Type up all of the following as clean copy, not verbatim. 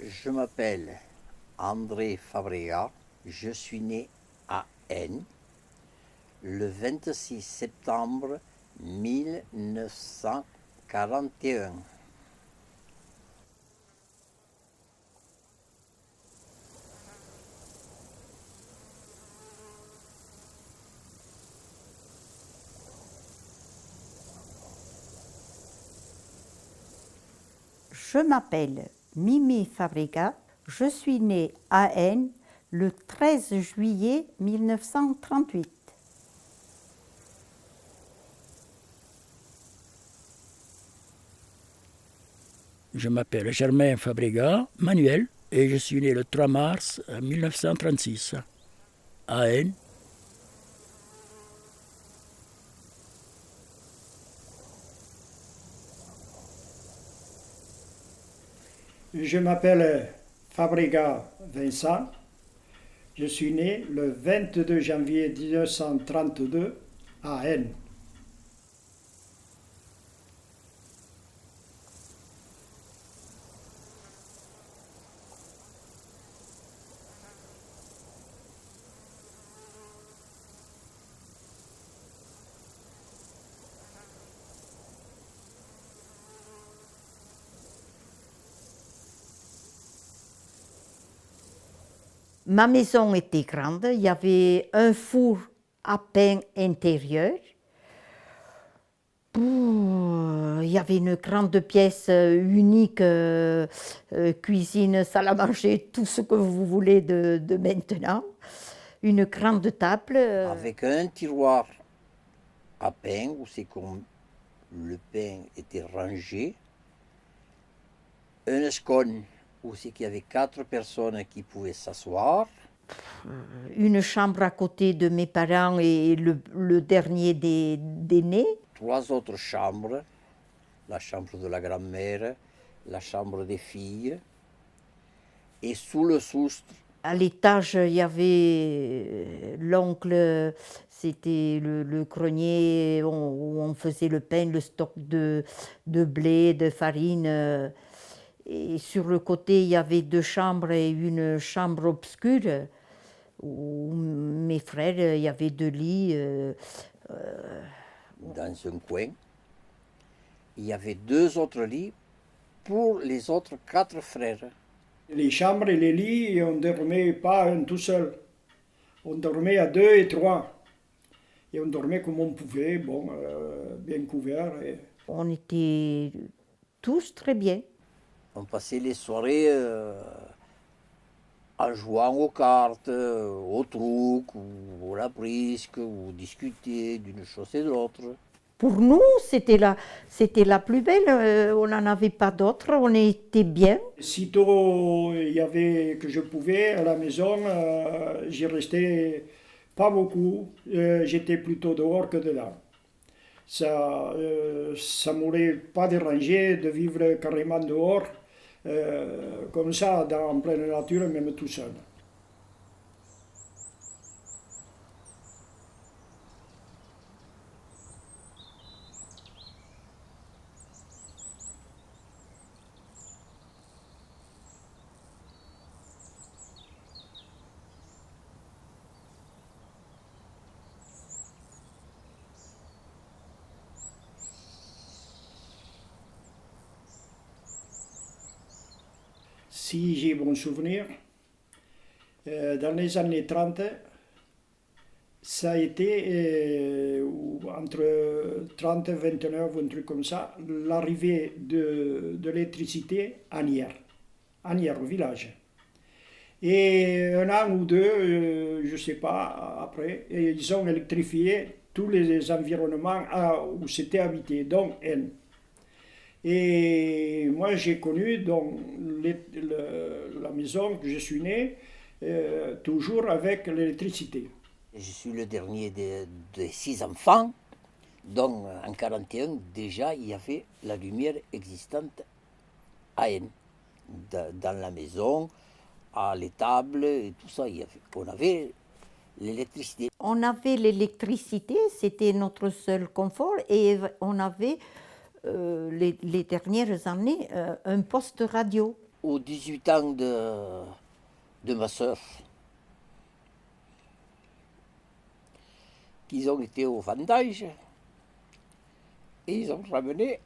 Je m'appelle André Fabregat, je suis né à Aisne le 26 septembre 1941. Je m'appelle Mimi Fabregat, je suis née à Aisne le 13 juillet 1938. Je m'appelle Germain Fabregat, Manuel, et je suis né le 3 mars 1936 à Aisne. Je m'appelle Fabregat Vincent. Je suis né le 22 janvier 1932 à Aisne. Ma maison était grande, il y avait un four à pain intérieur. Il y avait une grande pièce unique, cuisine, salle à manger, tout ce que vous voulez de maintenant. Une grande table. Avec un tiroir à pain où c'est comme le pain était rangé, un escone où c'est qu'il y avait 4 personnes qui pouvaient s'asseoir. Une chambre à côté de mes parents et le dernier des nés. 3 autres chambres, la chambre de la grand-mère, la chambre des filles, et sous le soustre. À l'étage, il y avait l'oncle, c'était le grenier où on faisait le pain, le stock de blé, de farine. Et sur le côté, il y avait 2 chambres et une chambre obscure où mes frères, il y avait 2 lits. Dans un coin, il y avait 2 autres lits pour les autres 4 frères. Les chambres et les lits, on ne dormait pas un tout seul. On dormait à 2 et 3. Et on dormait comme on pouvait, bien couvert. On était tous très bien. On passait les soirées en jouant aux cartes, au truc, ou à la brisque, ou discuter d'une chose et de l'autre. Pour nous, c'était la plus belle, on n'en avait pas d'autre, on était bien. Sitôt il y avait que je pouvais à la maison, j'y restais pas beaucoup, j'étais plutôt dehors que dedans. Ça ne m'aurait pas dérangé de vivre carrément dehors, comme ça, en pleine nature, même tout seul. Si j'ai bon souvenir, dans les années 30, ça a été, entre 30 et 29, un truc comme ça, l'arrivée de l'électricité à Nières, au village. Et un an ou deux, je ne sais pas, après, ils ont électrifié tous les environnements où c'était habité, dont Aisne. Et moi, j'ai connu donc, la maison que je suis né, toujours avec l'électricité. Je suis le dernier des 6 enfants, donc en 1941, déjà, il y avait la lumière existante à Aisne, dans la maison, à l'étable, et tout ça. On avait l'électricité. On avait l'électricité, c'était notre seul confort, et on avait les dernières années un poste radio. aux 18 ans de ma soeur, qu'ils ont été au vendage et ils ont ramené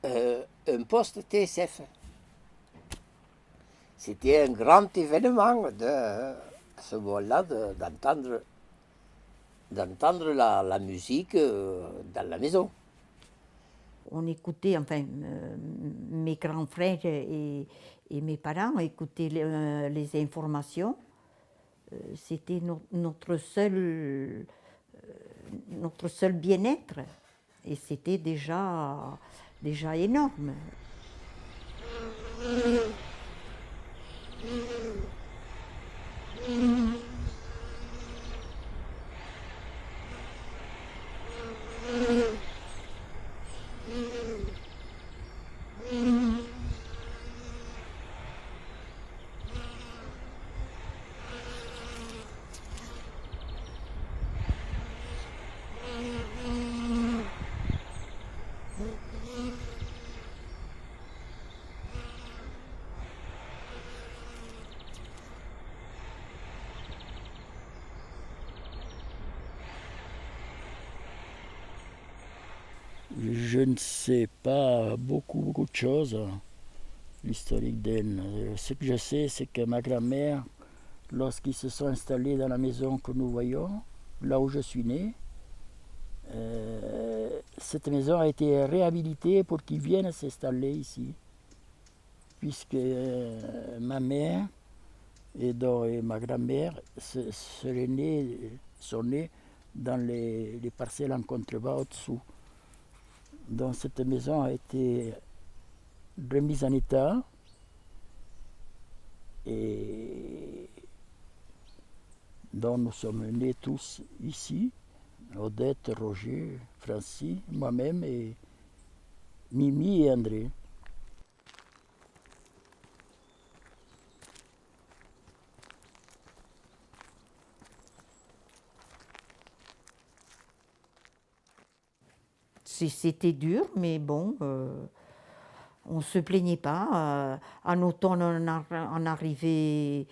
un poste TSF. C'était un grand événement à ce moment-là d'entendre la musique dans la maison. On écoutait, enfin, mes grands frères et mes parents écoutaient les informations. C'était notre seul bien-être. Et c'était déjà énorme. Je ne sais pas beaucoup de choses, l'historique d'Aisne. Ce que je sais, c'est que ma grand-mère, lorsqu'ils se sont installés dans la maison que nous voyons, là où je suis né, cette maison a été réhabilitée pour qu'ils viennent s'installer ici. Puisque ma mère et ma grand-mère sont nés dans les parcelles en contrebas au-dessous. Donc cette maison a été remise en état et donc nous sommes nés tous ici, Odette, Roger, Francis, moi-même et Mimi et André. C'était dur, mais bon, on ne se plaignait pas. En automne, on arrivait,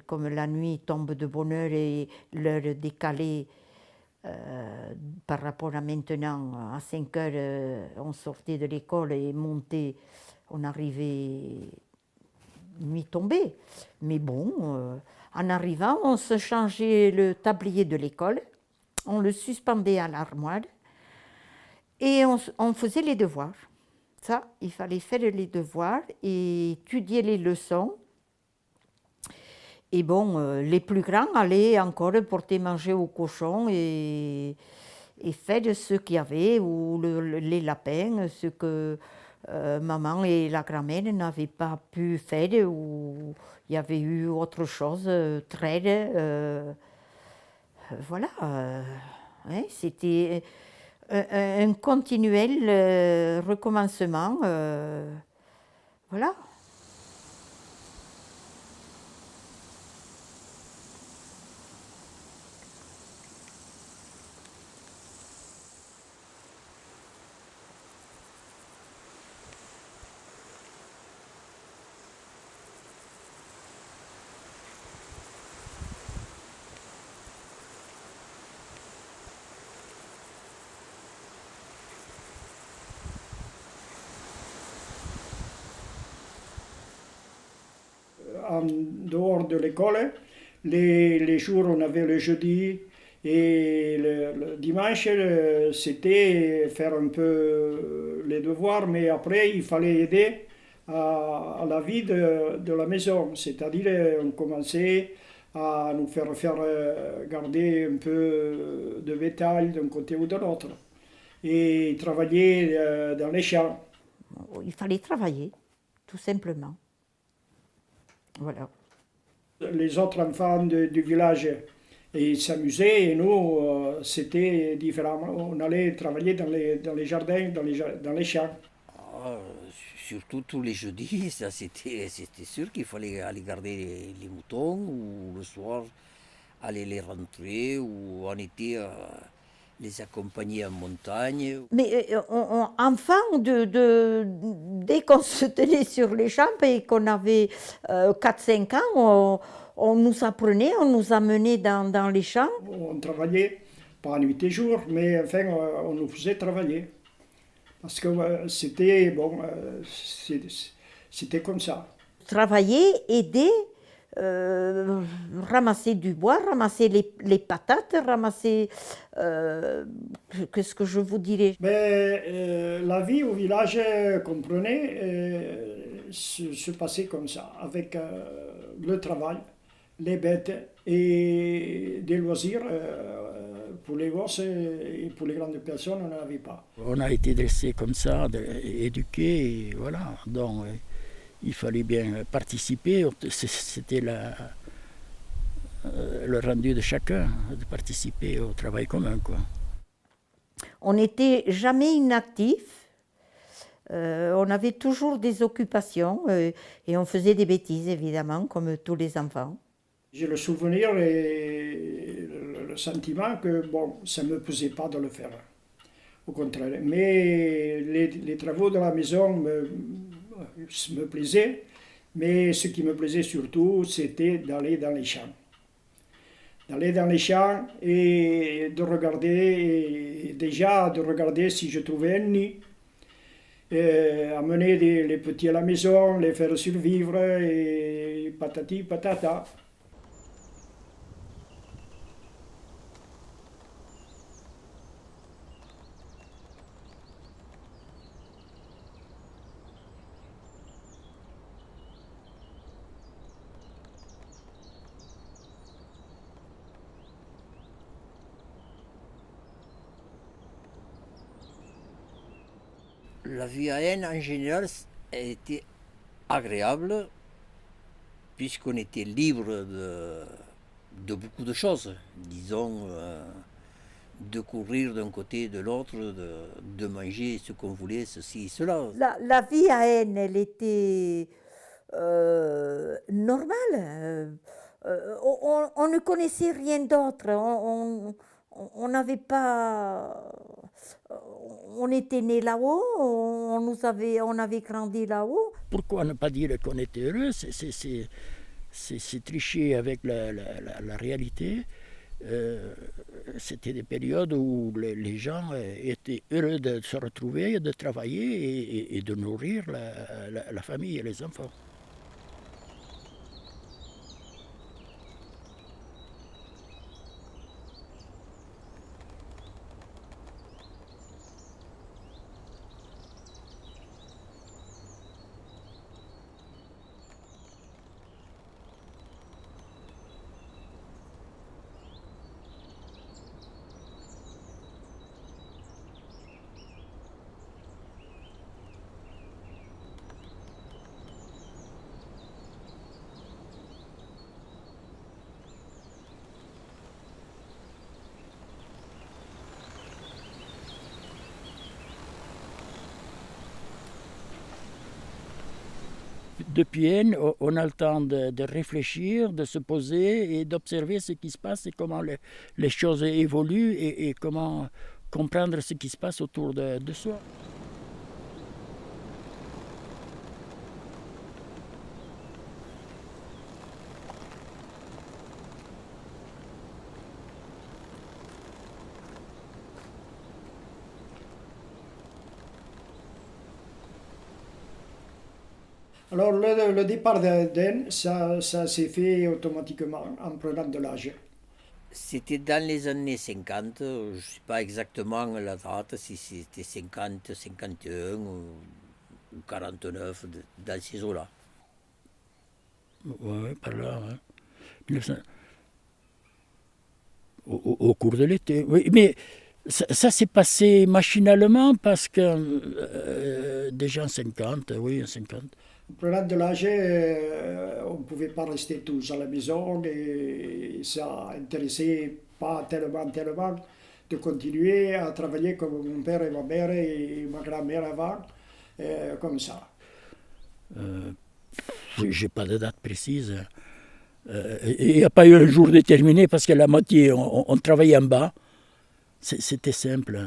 comme la nuit tombe de bonne heure et l'heure décalée par rapport à maintenant, à 5 heures, on sortait de l'école et montait, on arrivait nuit tombée. Mais bon, en arrivant, on se changeait le tablier de l'école, on le suspendait à l'armoire, et on faisait les devoirs. Ça, il fallait faire les devoirs et étudier les leçons. Et bon, les plus grands allaient encore porter manger aux cochons et faire ce qu'il y avait, ou les lapins, ce que maman et la grand-mère n'avaient pas pu faire, ou il y avait eu autre chose, traire. Voilà, hein, c'était un continuel recommencement. Voilà. En dehors de l'école, les jours on avait le jeudi et le dimanche, c'était faire un peu les devoirs, mais après il fallait aider à la vie de la maison, c'est-à-dire on commençait à nous faire garder un peu de bétail d'un côté ou de l'autre et travailler dans les champs. Il fallait travailler, tout simplement. Voilà. Les autres enfants du village ils s'amusaient et nous, c'était différent. On allait travailler dans les jardins, dans les champs. Ah, surtout tous les jeudis, ça c'était sûr qu'il fallait aller garder les moutons ou le soir aller les rentrer ou on était les accompagner en montagne. Mais enfant, dès qu'on se tenait sur les champs et qu'on avait 4-5 ans, on nous apprenait, on nous amenait dans les champs. On travaillait, pas nuit et jour, mais enfin, on nous faisait travailler. Parce que c'était, bon, c'était comme ça. Travailler, aider, ramasser du bois, ramasser les patates, ramasser, qu'est-ce que je vous dirais? Mais la vie au village, comprenez, se passait comme ça, avec le travail, les bêtes et des loisirs. Pour les gosses et pour les grandes personnes, on n'en avait pas. On a été dressés comme ça, éduqués, et voilà. Donc, il fallait bien participer. C'était le rendu de chacun, de participer au travail commun, quoi. On n'était jamais inactifs. On avait toujours des occupations et on faisait des bêtises, évidemment, comme tous les enfants. J'ai le souvenir et le sentiment que, bon, ça ne me pesait pas de le faire. Au contraire. Mais les travaux de la maison me plaisaient. Mais ce qui me plaisait surtout, c'était d'aller dans les champs. D'aller dans les champs et de regarder, et déjà de regarder si je trouvais un nid. Amener les petits à la maison, les faire survivre et patati patata. La vie à Haine, en général, a été agréable, puisqu'on était libre de beaucoup de choses. Disons, de courir d'un côté et de l'autre, de manger ce qu'on voulait, ceci et cela. La vie à Haine, elle était normale. On ne connaissait rien d'autre. On n'avait pas. On était né là-haut, on avait grandi là-haut. Pourquoi ne pas dire qu'on était heureux? C'est tricher avec la réalité. C'était des périodes où les gens étaient heureux de se retrouver, de travailler et de nourrir la famille et les enfants. Depuis Haine, on a le temps de réfléchir, de se poser et d'observer ce qui se passe et comment les choses évoluent et comment comprendre ce qui se passe autour de soi. Alors le départ d'Aisne, ça s'est fait automatiquement en prenant de l'âge. C'était dans les années 50, je ne sais pas exactement la date, si c'était 50, 51 ou 49, dans ces eaux-là. Oui, par là. Hein. Au cours de l'été. Oui, mais ça s'est passé machinalement parce que déjà en 50, oui, en 50. En prenant de l'âge, on ne pouvait pas rester tous à la maison et ça n'intéressait pas tellement de continuer à travailler comme mon père et ma mère et ma grand-mère avant, comme ça. J'ai pas de date précise. Il n'y a pas eu un jour déterminé parce que la moitié, on travaillait en bas. C'était simple.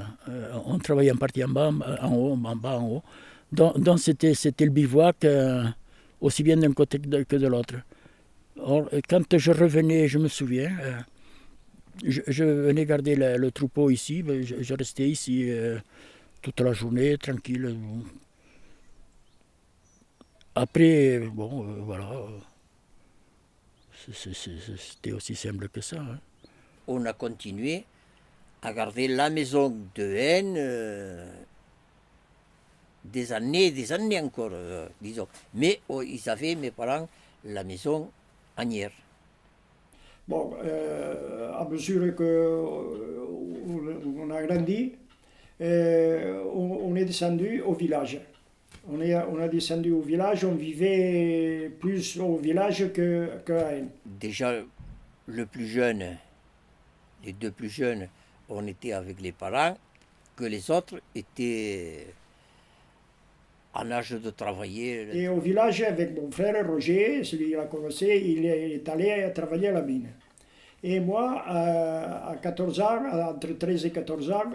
On travaillait en partie en bas, en haut, en bas, en haut. Donc c'était le bivouac, aussi bien d'un côté que de l'autre. Or, quand je revenais, je me souviens, je venais garder le troupeau ici, je restais ici toute la journée, tranquille. Après, bon, voilà, c'était aussi simple que ça. Hein. On a continué à garder la maison de haine des années encore, disons. Mais ils avaient, mes parents, la maison anière. Bon, à mesure qu'on on a grandi, on est descendu au village. On a descendu au village, on vivait plus au village qu'à Haine. Déjà, le plus jeune, les deux plus jeunes, on était avec les parents, que les autres étaient en âge de travailler. Et au village, avec mon frère Roger, celui qui l'a commencé, il est allé travailler à la mine. Et moi, à 14 ans, entre 13 et 14 ans,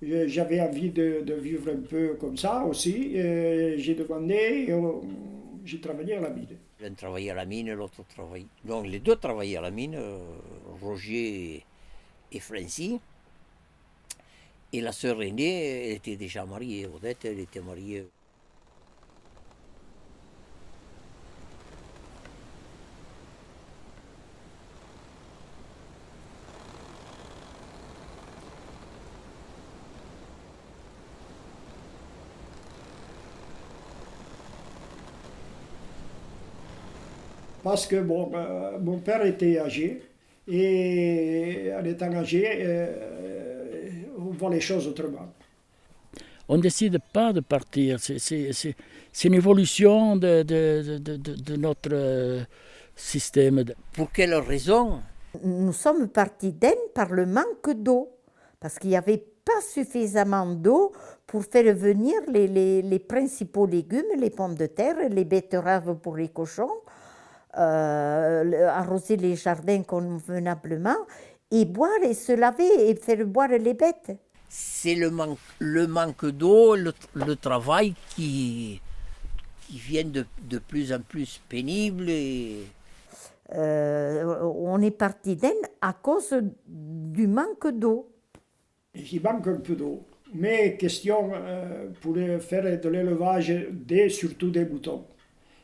j'avais envie de vivre un peu comme ça aussi. J'ai demandé et j'ai travaillé à la mine. L'un travaillait à la mine, l'autre travaillait. Donc les deux travaillaient à la mine, Roger et Francie. Et la sœur aînée, elle était déjà mariée, Odette, elle était mariée. Parce que bon, mon père était âgé, et en étant âgé, on voit les choses autrement. On ne décide pas de partir, c'est une évolution de notre système. Pour quelle raison? Nous sommes partis d'Aisne par le manque d'eau, parce qu'il n'y avait pas suffisamment d'eau pour faire venir les principaux légumes, les pommes de terre, les betteraves pour les cochons, arroser les jardins convenablement, et boire et se laver et faire boire les bêtes. C'est le manque d'eau, le travail qui vient de plus en plus pénible. On est parti d'Aisne à cause du manque d'eau. Il manque un peu d'eau. Mais question pour faire de l'élevage, surtout des moutons,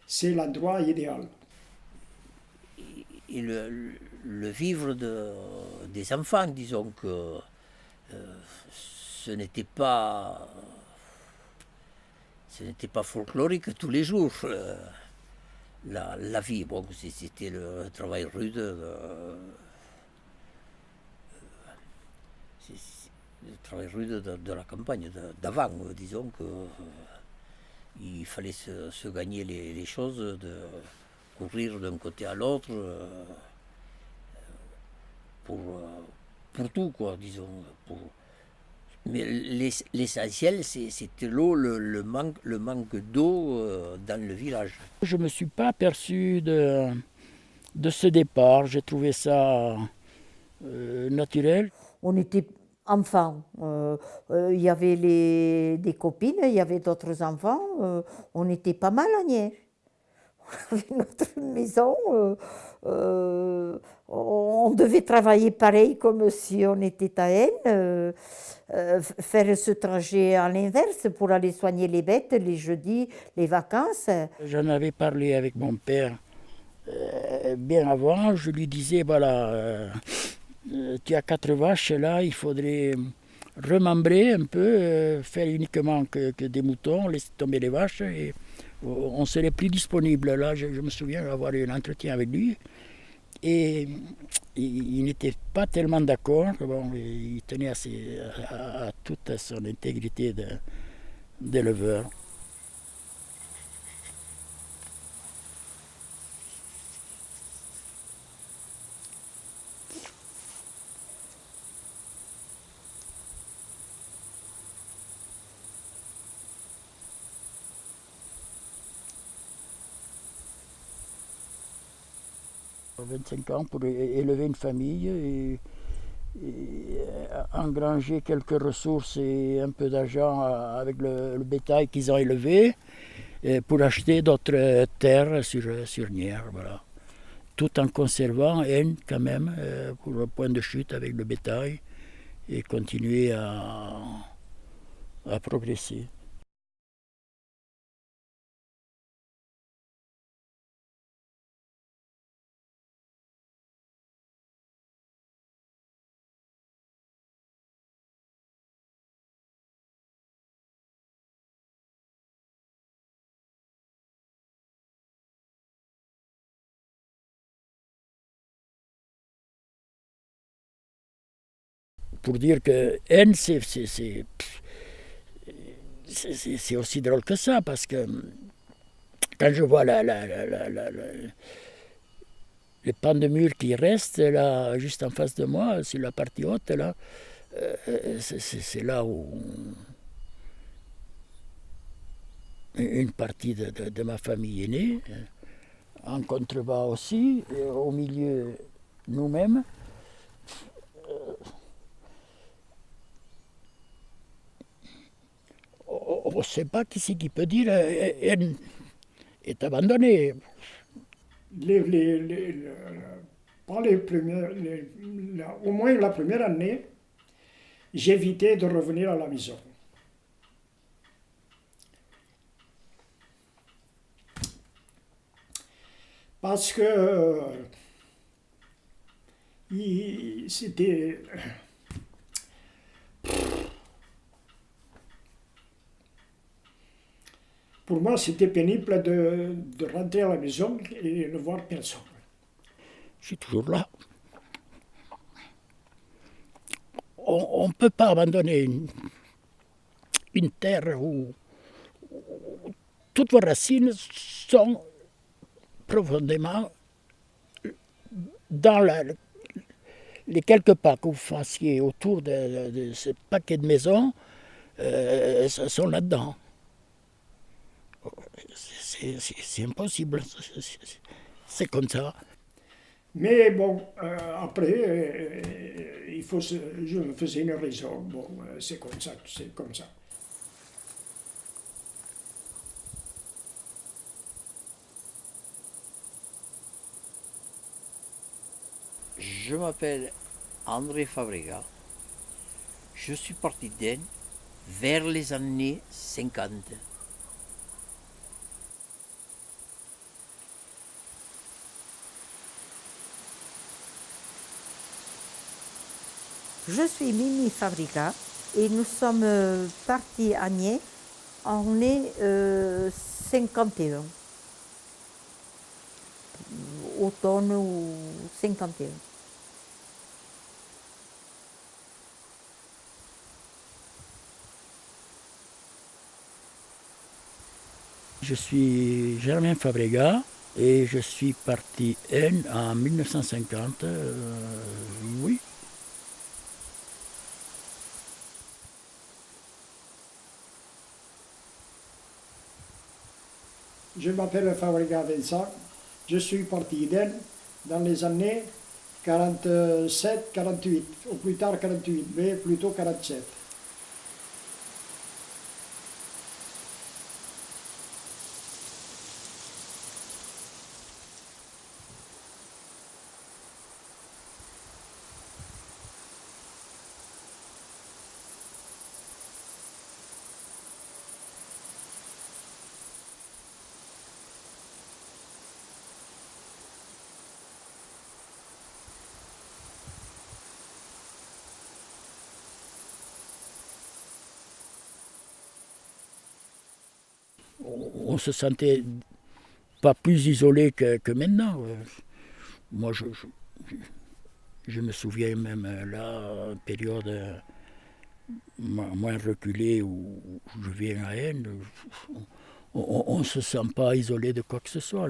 c'est l'endroit idéal. Et le vivre des enfants, disons que ce n'était pas folklorique tous les jours. La vie, bon, c'était le travail rude, le travail rude de la campagne d'avant, disons que il fallait se gagner les choses, de courir d'un côté à l'autre pour tout, quoi, disons. Mais l'essentiel, c'était l'eau, le manque d'eau dans le village. Je ne me suis pas aperçu de ce départ, j'ai trouvé ça naturel. On était enfants, il y avait des copines, il y avait d'autres enfants, on était pas mal à Nières. On avait notre maison, on devait travailler pareil comme si on était à Haine, faire ce trajet à l'inverse pour aller soigner les bêtes les jeudis, les vacances. J'en avais parlé avec mon père bien avant, je lui disais, voilà, tu as 4 vaches, là, il faudrait remembrer un peu, faire uniquement que des moutons, laisser tomber les vaches, et on serait plus disponible. Là, je me souviens avoir eu un entretien avec lui, et il n'était pas tellement d'accord. Bon, il tenait à toute son intégrité d'éleveur. « 25 ans pour élever une famille engranger quelques ressources et un peu d'argent avec le bétail qu'ils ont élevé pour acheter d'autres terres sur Nières, voilà. Tout en conservant N quand même pour le point de chute avec le bétail et continuer à progresser. Pour dire que N, c'est aussi drôle que ça, parce que quand je vois les pans de mur qui restent là, juste en face de moi, sur la partie haute, là, c'est là où une partie de ma famille est née. En contrebas aussi, et au milieu nous-mêmes. On ne sait pas qui c'est qui peut dire elle est abandonnée. Pas les premières, au moins la première année, j'évitais de revenir à la maison. Parce que c'était... Pour moi, c'était pénible de rentrer à la maison et ne voir personne. Je suis toujours là. On ne peut pas abandonner une terre où toutes vos racines sont profondément dans les quelques pas que vous fassiez autour de ce paquet de maisons sont là-dedans. C'est impossible, c'est comme ça. Mais bon, après, je me faisais une raison. Bon, c'est comme ça, c'est comme ça. Je m'appelle André Fabrega. Je suis parti d'Aisne vers les années 50. Je suis Mimi Fabrica et nous sommes partis à Nières en mai 51. Automne ou 51. Je suis Germain Fabrega et je suis parti N en 1950, oui. Je m'appelle Fabrega Vincent. Je suis parti d'Aisne dans les années 47-48, ou plus tard 48, mais plutôt 47. On se sentait pas plus isolé que maintenant. Moi, je me souviens même là, une période moins reculée où je viens à Aisne, on ne se sent pas isolé de quoi que ce soit.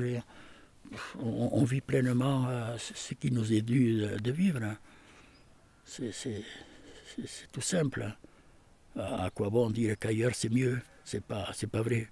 On vit pleinement ce qui nous est dû de vivre. C'est tout simple. À quoi bon dire qu'ailleurs c'est mieux? C'est pas vrai.